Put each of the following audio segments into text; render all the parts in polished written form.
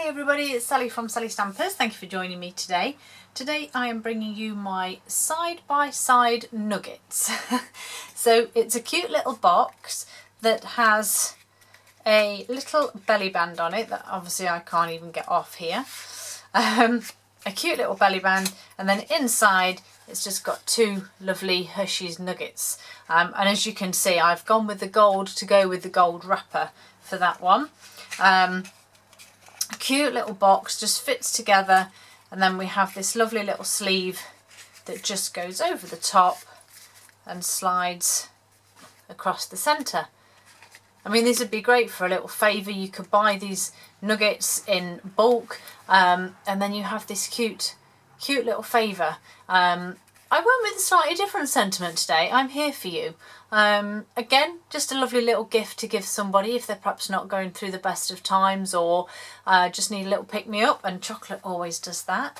Hi everybody, it's Sally from Sally Stampers. Thank you for joining me today. Today I am bringing you my side-by-side nuggets. So it's a cute little box that has a little belly band on it that obviously I can't even get off here. A cute little belly band, and then inside it's just got two lovely Hershey's nuggets. And as you can see, I've gone with the gold to go with the gold wrapper for that one. A cute little box, just fits together, and then we have this lovely little sleeve that just goes over the top and slides across the centre. I mean, these would be great for a little favour. You could buy these nuggets in bulk, and then you have this cute little favour. I went with a slightly different sentiment today. I'm here for you. Again, just a lovely little gift to give somebody if they're perhaps not going through the best of times, or just need a little pick-me-up, and chocolate always does that.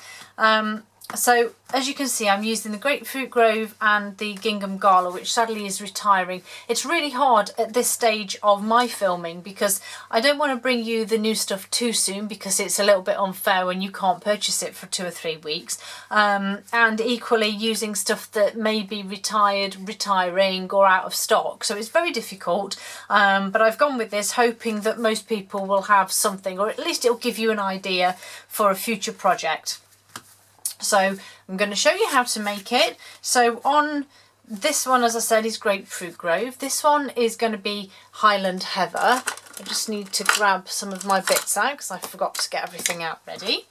So as you can see, I'm using the Grapefruit Grove and the Gingham Gala, which sadly is retiring. It's really hard at this stage of my filming because I don't want to bring you the new stuff too soon, because it's a little bit unfair when you can't purchase it for 2 or 3 weeks. And equally using stuff that may be retiring or out of stock. So it's very difficult, but I've gone with this hoping that most people will have something, or at least it'll give you an idea for a future project. So I'm going to show you how to make it. So on this one, as I said, is Grapefruit Grove. This one is going to be Highland Heather. I just need to grab some of my bits out because I forgot to get everything out ready.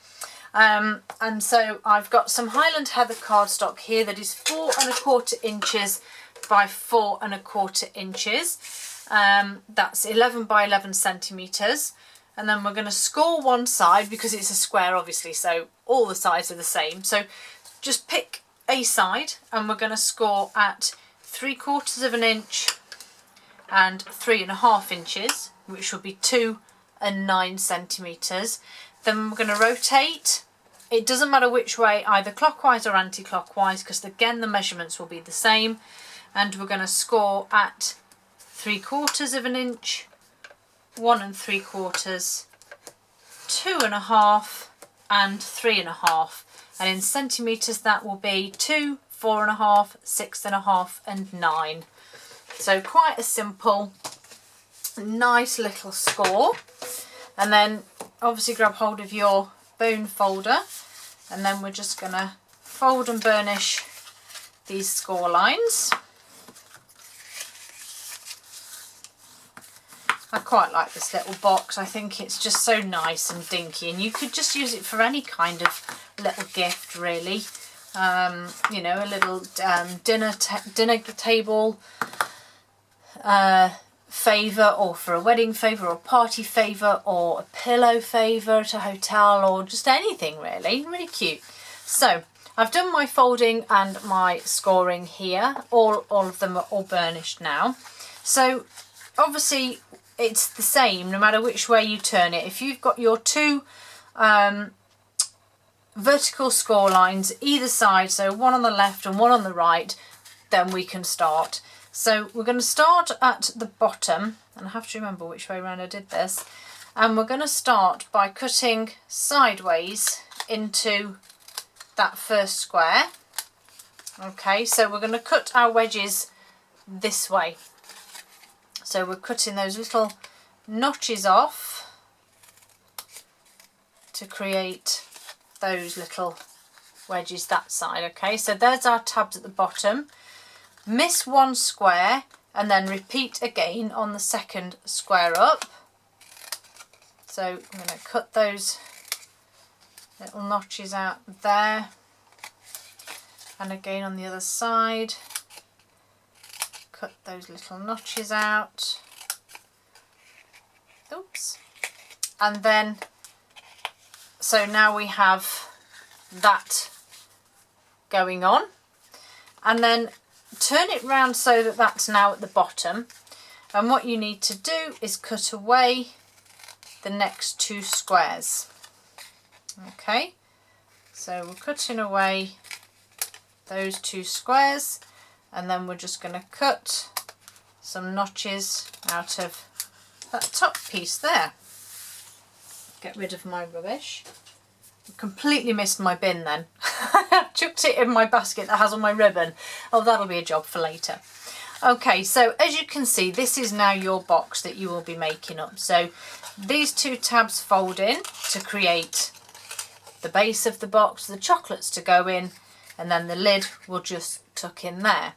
And so I've got some Highland Heather cardstock here that is 4 1/4 inches by 4 1/4 inches. That's 11 by 11 centimetres. And then we're going to score one side because it's a square, obviously, so all the sides are the same. So just pick a side, and we're going to score at 3/4 inch and 3 1/2 inches, which will be 2 and 9 centimetres. Then we're going to rotate. It doesn't matter which way, either clockwise or anti-clockwise, because again the measurements will be the same. And we're going to score at 3/4 inch, 1 3/4, 2 1/2, and 3 1/2. And in centimetres that will be 2, 4 1/2, 6 1/2, and 9. So quite a simple, nice little score. And then obviously grab hold of your bone folder, and then we're just going to fold and burnish these score lines. I quite like this little box. I think it's just so nice and dinky, and you could just use it for any kind of little gift, really. You know, a little dinner table favour, or for a wedding favour, or a party favour, or a pillow favour at a hotel, or just anything really. Really cute. So I've done my folding and my scoring here. All of them are all burnished now. So obviously it's the same no matter which way you turn it. If you've got your two vertical score lines either side, so one on the left and one on the right, then we can start. So we're going to start at the bottom, and I have to remember which way around I did this, and we're going to start by cutting sideways into that first square. Okay, so we're going to cut our wedges this way. So we're cutting those little notches off to create those little wedges that side. Okay, so there's our tabs at the bottom. Miss one square and then repeat again on the second square up. So I'm going to cut those little notches out there, and again on the other side. Cut those little notches out. Oops. And then, so now we have that going on. And then turn it round so that that's now at the bottom. And what you need to do is cut away the next 2 squares. Okay. So we're cutting away those 2 squares. And then we're just going to cut some notches out of that top piece there. get rid of my rubbish. I completely missed my bin then. I chucked it in my basket that has all my ribbon. Oh, that'll be a job for later. Okay, so as you can see, this is now your box that you will be making up. So these two tabs fold in to create the base of the box, the chocolates to go in, and then the lid will just tuck in there.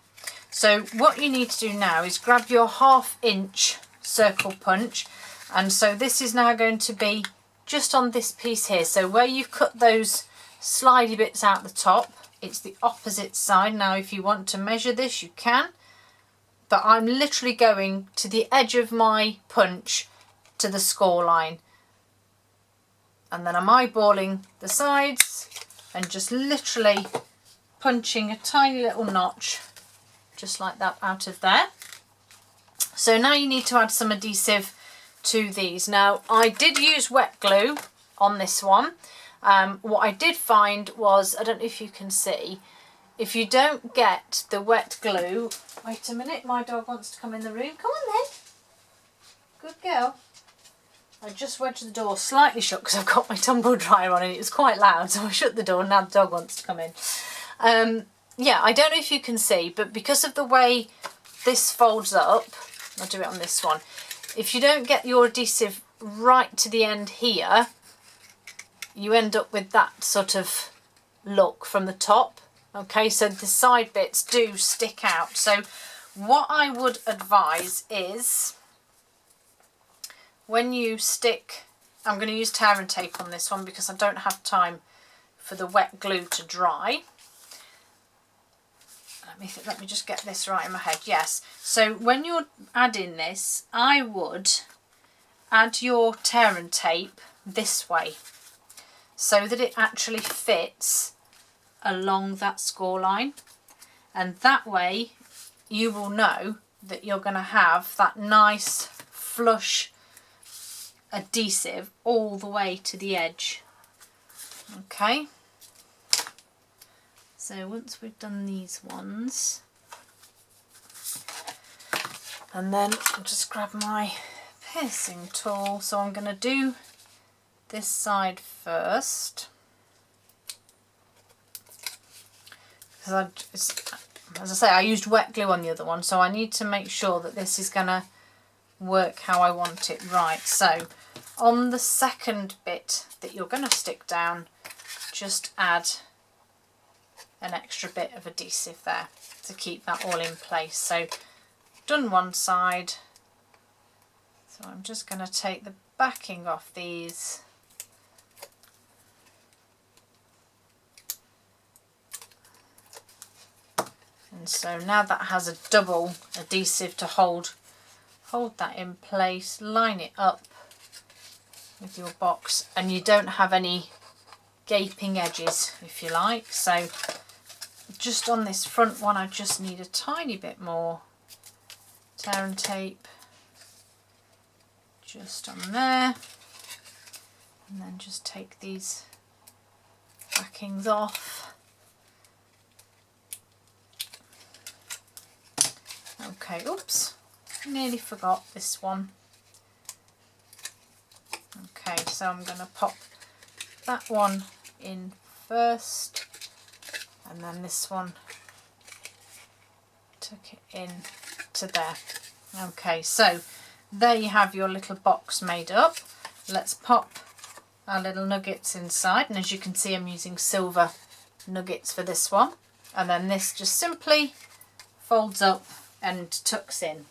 So what you need to do now is grab your 1/2 inch circle punch, and so this is now going to be just on this piece here. So where you've cut those slidey bits out the top, it's the opposite side. Now if you want to measure this, you can, but I'm literally going to the edge of my punch to the score line, and then I'm eyeballing the sides and just literally punching a tiny little notch just like that out of there. So now you need to add some adhesive to these. Now I did use wet glue on this one. What I did find was, I don't know if you can see, if you don't get the wet glue, wait a minute, my dog wants to come in the room. Come on then. Good girl. I just wedged the door slightly shut because I've got my tumble dryer on and it was quite loud, so I shut the door and now the dog wants to come in. Yeah, I don't know if you can see, but because of the way this folds up, I'll do it on this one, if you don't get your adhesive right to the end here, you end up with that sort of look from the top. Okay, so the side bits do stick out. So what I would advise is, when you stick, I'm going to use tear and tape on this one because I don't have time for the wet glue to dry. Let me just get this right in my head. Yes, so when you're adding this, I would add your tear and tape this way so that it actually fits along that score line, and that way you will know that you're going to have that nice flush adhesive all the way to the edge. Okay, so once we've done these ones, and then I'll just grab my piercing tool. So I'm going to do this side first, because as I say, I used wet glue on the other one, so I need to make sure that this is going to work how I want it. Right, so on the second bit that you're going to stick down, just add an extra bit of adhesive there to keep that all in place. So done one side, so I'm just going to take the backing off these, and so now that has a double adhesive to hold that in place. Line it up with your box and you don't have any gaping edges, if you like. So just on this front one, I just need a tiny bit more tear and tape just on there, and then just take these backings off. Okay, oops, nearly forgot this one. Okay, so I'm going to pop that one in first, and then this one, tuck it in to there. Okay, so there you have your little box made up. Let's pop our little nuggets inside, and as you can see, I'm using silver nuggets for this one, and then this just simply folds up and tucks in.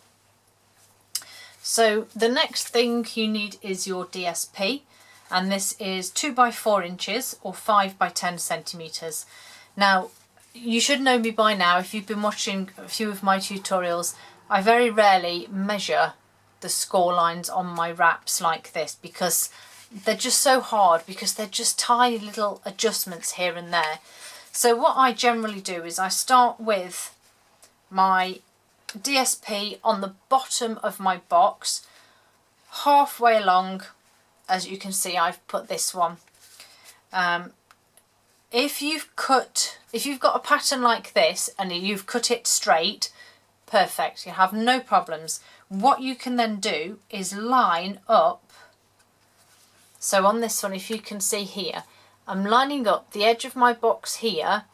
So the next thing you need is your DSP, and this is 2 by 4 inches or 5 by 10 centimeters. Now you should know me by now if you've been watching a few of my tutorials. I very rarely measure the score lines on my wraps like this because they're just so hard, because they're just tiny little adjustments here and there. So what I generally do is I start with my DSP on the bottom of my box, halfway along. As you can see, I've put this one. If you've got a pattern like this and you've cut it straight, perfect, you have no problems. What you can then do is line up So on this one, if you can see here, I'm lining up the edge of my box here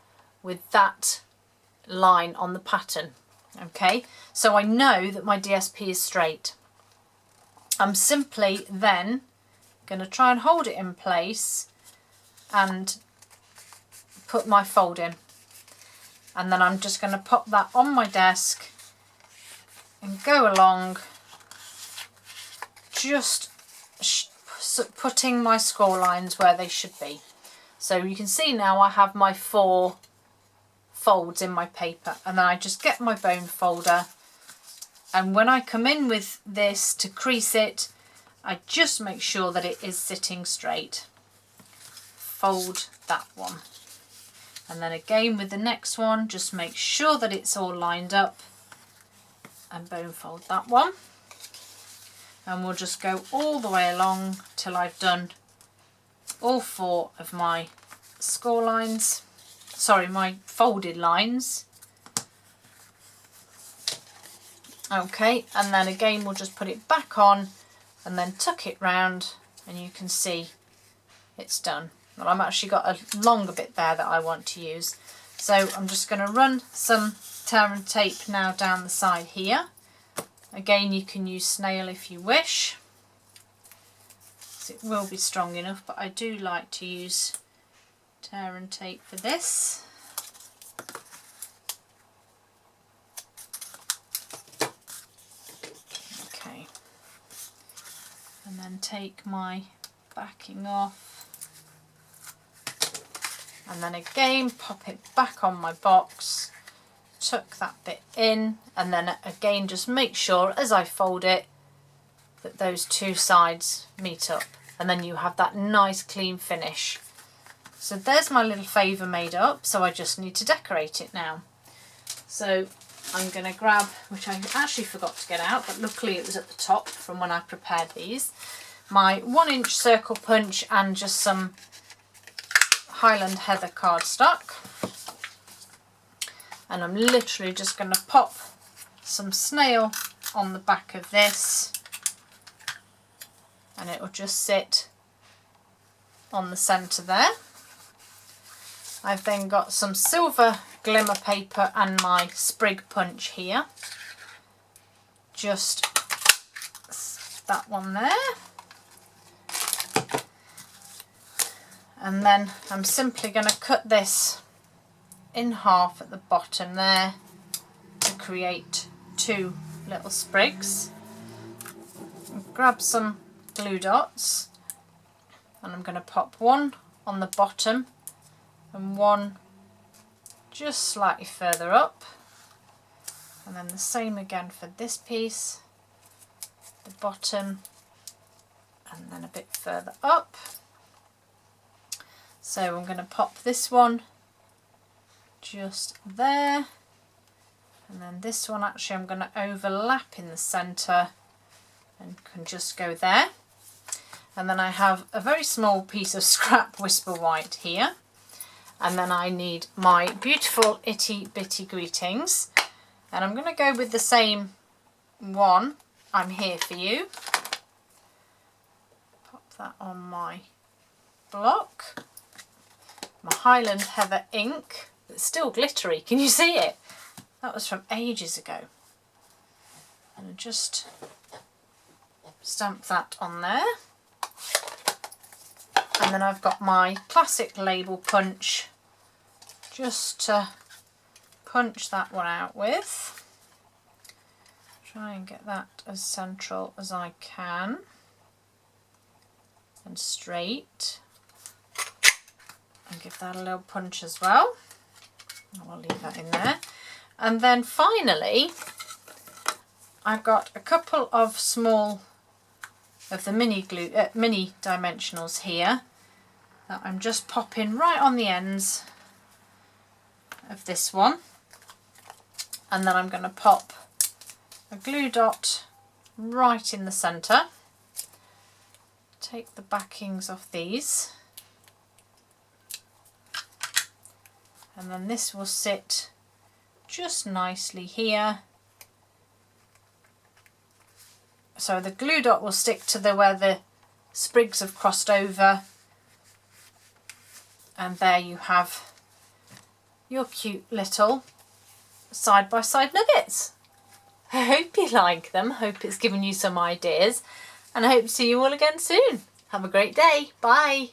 with that line on the pattern. Okay, so I know that my DSP is straight. I'm simply then going to try and hold it in place and put my fold in, and then I'm just going to pop that on my desk and go along, just putting my score lines where they should be. So you can see now I have my 4 folds in my paper, and then I just get my bone folder, and when I come in with this to crease it, I just make sure that it is sitting straight. Fold that one, and then again with the next one, just make sure that it's all lined up and bone fold that one, and we'll just go all the way along till I've done all 4 of my score lines, sorry, my folded lines. Okay, and then again we'll just put it back on and then tuck it round, and you can see it's done. Well, I've actually got a longer bit there that I want to use, so I'm just going to run some tear and tape now down the side here. Again, you can use snail if you wish, it will be strong enough, but I do like to use tear and tape for this. Okay, and then take my backing off, and then again pop it back on my box, tuck that bit in, and then again just make sure as I fold it that those 2 sides meet up, and then you have that nice clean finish. So there's my little favour made up, so I just need to decorate it now. So I'm going to grab, which I actually forgot to get out, but luckily it was at the top from when I prepared these, my 1-inch circle punch and just some Highland Heather cardstock. And I'm literally just going to pop some snail on the back of this, and it will just sit on the centre there. I've then got some silver glimmer paper and my sprig punch here. Just that one there. And then I'm simply going to cut this in half at the bottom there to create 2 little sprigs. Grab some glue dots, and I'm going to pop one on the bottom and one just slightly further up, and then the same again for this piece, the bottom and then a bit further up. So I'm going to pop this one just there, and then this one actually I'm going to overlap in the centre and can just go there. And then I have a very small piece of scrap Whisper White here, and then I need my beautiful Itty Bitty Greetings, and I'm going to go with the same one, I'm Here For You. Pop that on my block. My Highland Heather ink, it's still glittery, can you see it? That was from ages ago. And just stamp that on there. And then I've got my classic label punch, just to punch that one out with. Try and get that as central as I can and straight, and give that a little punch as well. I'll leave that in there. And then finally I've got a couple of small of the mini dimensionals here that I'm just popping right on the ends of this one, and then I'm going to pop a glue dot right in the centre. Take the backings off these, and then this will sit just nicely here. So the glue dot will stick to where the sprigs have crossed over, and there you have your cute little side-by-side nuggets. I hope you like them, hope it's given you some ideas, and I hope to see you all again soon. Have a great day. Bye.